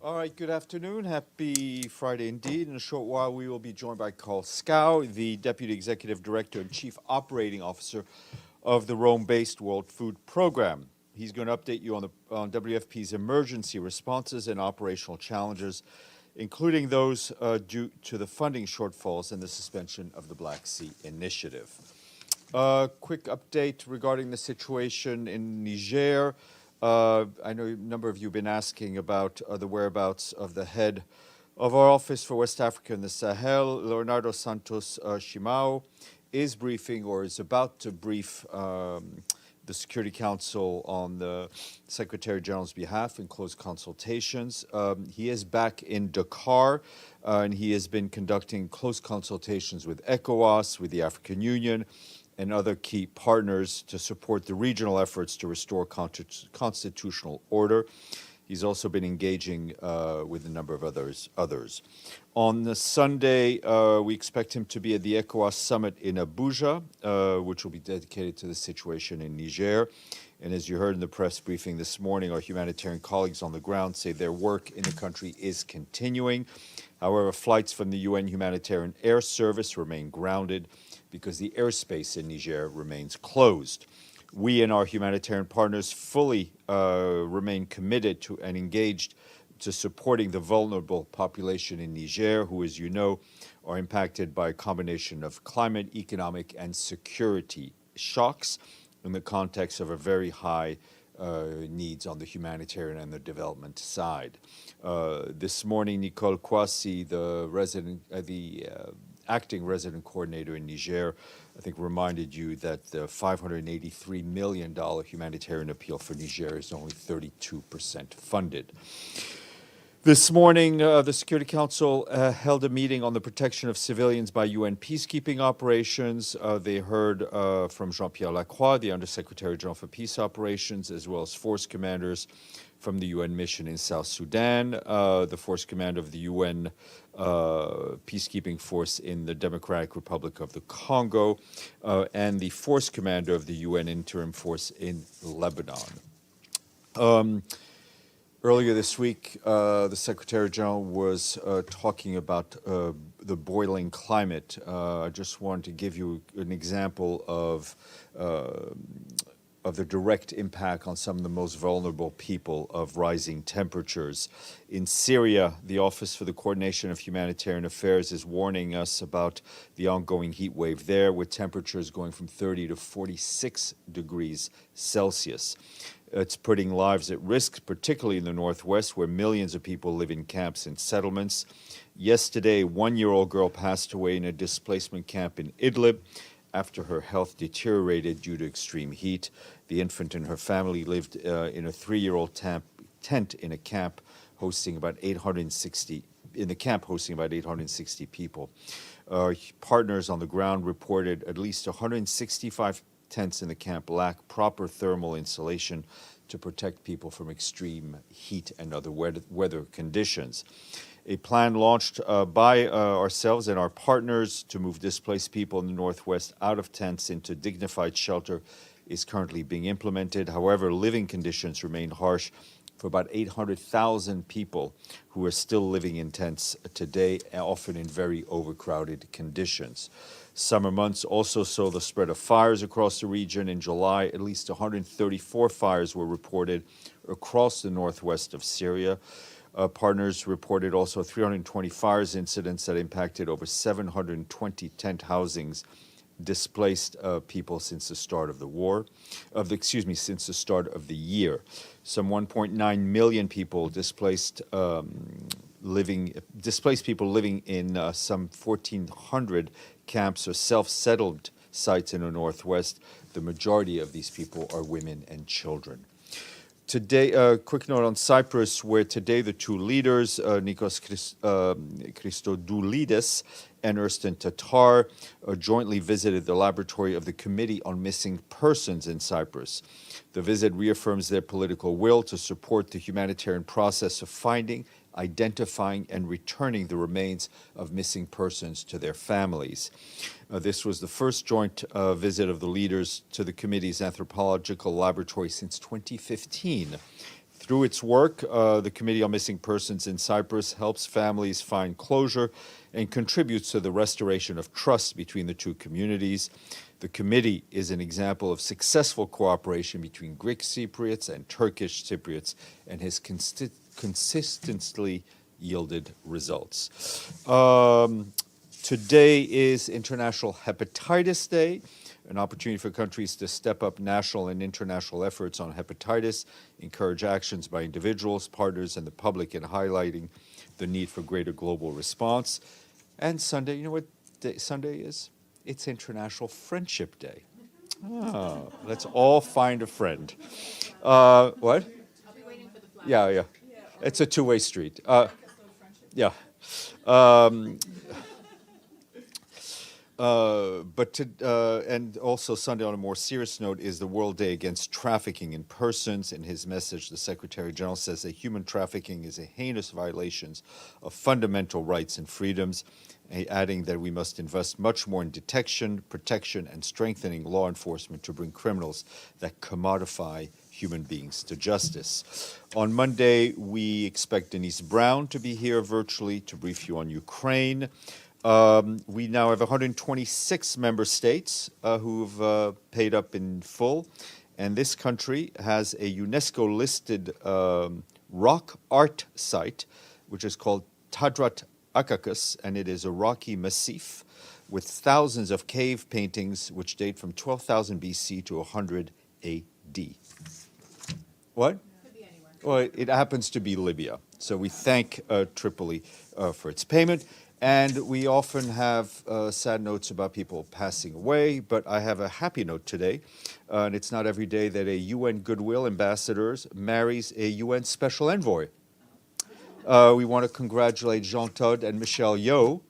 All right, good afternoon. Happy Friday indeed. In a short while, we will be joined by Carl Scow, the Deputy Executive Director and Chief Operating Officer of the Rome-based World Food Program. He's going to update you on WFP's emergency responses and operational challenges, including those due to the funding shortfalls and the suspension of the Black Sea Initiative. Quick update regarding the situation in Niger. I know a number of you have been asking about the whereabouts of the head of our Office for West Africa and the Sahel. Leonardo Santos Simão is briefing or is about to brief the Security Council on the Secretary General's behalf in close consultations. He is back in Dakar, and he has been conducting close consultations with ECOWAS, with the African Union, and other key partners to support the regional efforts to restore constitutional order. He's also been engaging with a number of others. On the Sunday, we expect him to be at the ECOWAS Summit in Abuja, which will be dedicated to the situation in Niger. And as you heard in the press briefing this morning, our humanitarian colleagues on the ground say their work in the country is continuing. However, flights from the UN Humanitarian Air Service remain grounded because the airspace in Niger remains closed. We and our humanitarian partners fully remain committed to and engaged to supporting the vulnerable population in Niger, who, as you know, are impacted by a combination of climate, economic, and security shocks in the context of a very high needs on the humanitarian and the development side. This morning, Nicole Kwasi, the acting resident coordinator in Niger, I think reminded you that the $583 million humanitarian appeal for Niger is only 32% funded. This morning, the Security Council held a meeting on the protection of civilians by UN peacekeeping operations. They heard from Jean-Pierre Lacroix, the Undersecretary General for Peace Operations, as well as force commanders from the UN mission in South Sudan, the force commander of the UN peacekeeping force in the Democratic Republic of the Congo, and the force commander of the UN interim force in Lebanon. Earlier this week, the Secretary General was talking about the boiling climate. I just wanted to give you an example of the direct impact on some of the most vulnerable people of rising temperatures. In Syria, the Office for the Coordination of Humanitarian Affairs is warning us about the ongoing heat wave there, with temperatures going from 30 to 46 degrees Celsius. It's putting lives at risk, particularly in the northwest, where millions of people live in camps and settlements. Yesterday, a one-year-old girl passed away in a displacement camp in Idlib after her health deteriorated due to extreme heat. The infant and her family lived in a 3-year-old tent in a camp hosting about 860 people. Partners on the ground reported at least 165 tents in the camp lack proper thermal insulation to protect people from extreme heat and other weather conditions. A plan launched by ourselves and our partners to move displaced people in the Northwest out of tents into dignified shelter is currently being implemented. However, living conditions remain harsh for about 800,000 people who are still living in tents today, often in very overcrowded conditions. Summer months also saw the spread of fires across the region. In July, at least 134 fires were reported across the northwest of Syria. Partners reported also 320 fires incidents that impacted over 720 tent housings, displaced people since the start of since the start of the year. Some 1.9 million people displaced people living in some 1,400 camps or self-settled sites in the Northwest. The majority of these people are women and children. Today, a quick note on Cyprus, where today the two leaders, Nikos Christodoulidis and Ersten Tatar, jointly visited the laboratory of the Committee on Missing Persons in Cyprus. The visit reaffirms their political will to support the humanitarian process of finding, identifying, and returning the remains of missing persons to their families. This was the first joint visit of the leaders to the committee's anthropological laboratory since 2015. Through its work, the Committee on Missing Persons in Cyprus helps families find closure and contributes to the restoration of trust between the two communities. The committee is an example of successful cooperation between Greek Cypriots and Turkish Cypriots and has consistently yielded results. Today is International Hepatitis Day, an opportunity for countries to step up national and international efforts on hepatitis, encourage actions by individuals, partners, and the public in highlighting the need for greater global response. And Sunday, you know what Sunday is? It's International Friendship Day. Let's all find a friend. What? I'll be waiting for the flag. Yeah. It's a two-way street. Yeah. And also Sunday, on a more serious note, is the World Day Against Trafficking in Persons. In his message, the Secretary General says that human trafficking is a heinous violation of fundamental rights and freedoms, adding that we must invest much more in detection, protection, and strengthening law enforcement to bring criminals that commodify human beings to justice. On Monday, we expect Denise Brown to be here virtually to brief you on Ukraine. We now have 126 member states who've paid up in full, and this country has a UNESCO-listed rock art site, which is called Tadrat Akakas, and it is a rocky massif with thousands of cave paintings which date from 12,000 BC to 100 AD. What? Could be anywhere. Well, it happens to be Libya, so we thank Tripoli for its payment. And we often have sad notes about people passing away, but I have a happy note today. And it's not every day that a UN Goodwill ambassador marries a UN Special Envoy. We want to congratulate Jean Todt and Michelle Yeoh,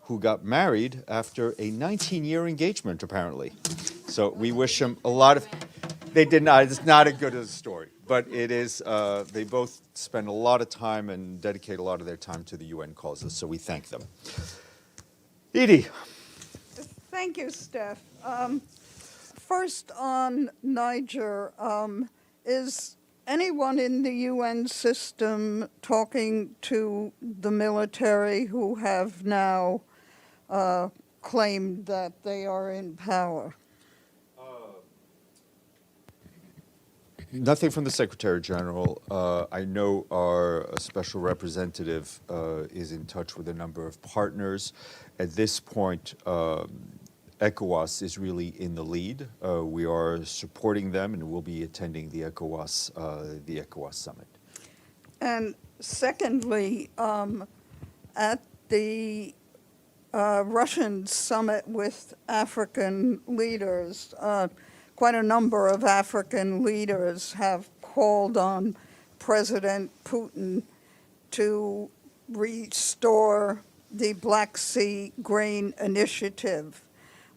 who got married after a 19-year engagement, apparently. So we wish them a lot of... They did not. It's not as good as a story, but it is. They both spend a lot of time and dedicate a lot of their time to the UN causes, so we thank them. Edie. Thank you, Steph. First on Niger, is anyone in the UN system talking to the military who have now claimed that they are in power? Nothing from the Secretary General. I know our special representative is in touch with a number of partners. At this point, ECOWAS is really in the lead. We are supporting them, and we'll be attending the ECOWAS Summit. And secondly, at the Russian summit with African leaders, quite a number of African leaders have called on President Putin to restore the Black Sea Grain Initiative.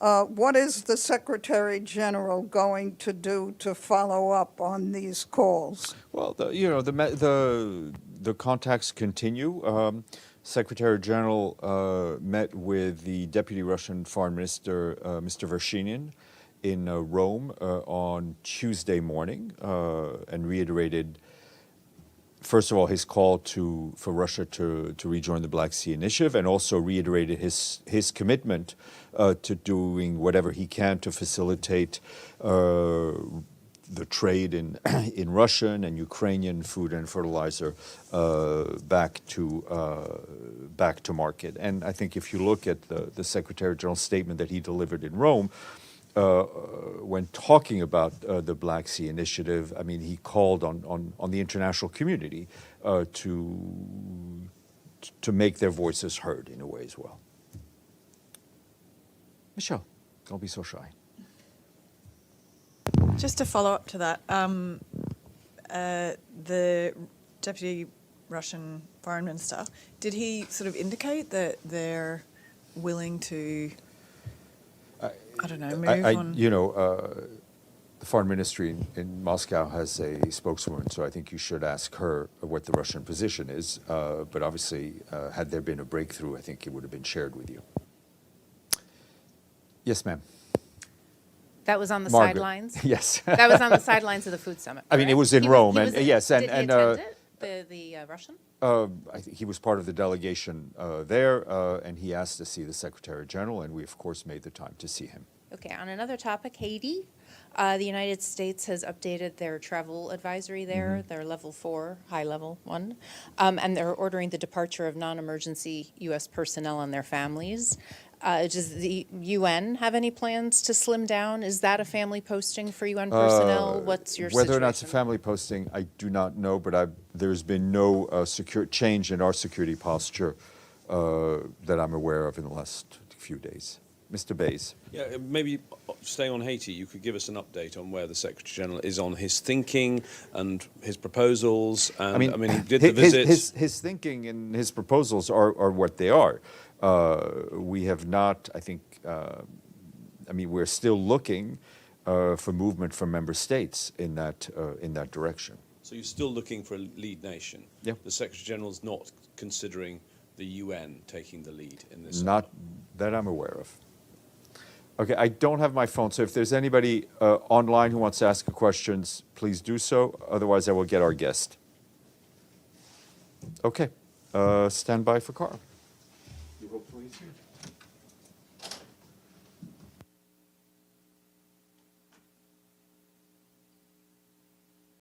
What is the Secretary General going to do to follow up on these calls? Well, the contacts continue. Secretary General met with the Deputy Russian Foreign Minister, Mr. Vershinin, in Rome on Tuesday morning and reiterated, first of all, his call for Russia to rejoin the Black Sea Initiative, and also reiterated his commitment to doing whatever he can to facilitate the trade in Russian and Ukrainian food and fertilizer back to market. And I think if you look at the Secretary General's statement that he delivered in Rome, when talking about the Black Sea Initiative, I mean, he called on the international community to make their voices heard in a way as well. Michelle, don't be so shy. Just to follow up to that, the Deputy Russian Foreign Minister, did he sort of indicate that they're willing to, I don't know, move on? You know, the Foreign Ministry in Moscow has a spokeswoman, so I think you should ask her what the Russian position is. But obviously, had there been a breakthrough, I think it would have been shared with you. Yes, ma'am. That was on the Margaret. sidelines? Yes. That was on the sidelines of the food summit, I mean, it correct? was in He Rome, he and was- yes, Did he and attend it, the Russian? I think he was part of the delegation there, and he asked to see the Secretary General, and we, of course, made the time to see him. Okay, on another topic, Haiti. The United States has updated their travel advisory there, their level 4, high level 1, and they're ordering the departure of non-emergency U.S. personnel and their families. Does the UN have any plans to slim down? Is that a family posting for UN personnel? What's your situation? Whether or not it's a family posting, I do not know, but there's been no change in our security posture that I'm aware of in the last few days. Mr. Bays. Yeah, maybe staying on Haiti, you could give us an update on where the Secretary General is on his thinking and his proposals. And I mean he did the visit. His thinking and his proposals are what they are. We have not, I think, I mean, we're still looking for movement from member states in that direction. So you're still looking for a lead nation. Yeah. The Secretary General's not considering the UN taking the lead in this. Not that I'm aware of. Okay, I don't have my phone, so if there's anybody online who wants to ask questions, please do so. Otherwise, I will get our guest. Okay, stand by for Carl. You hope please.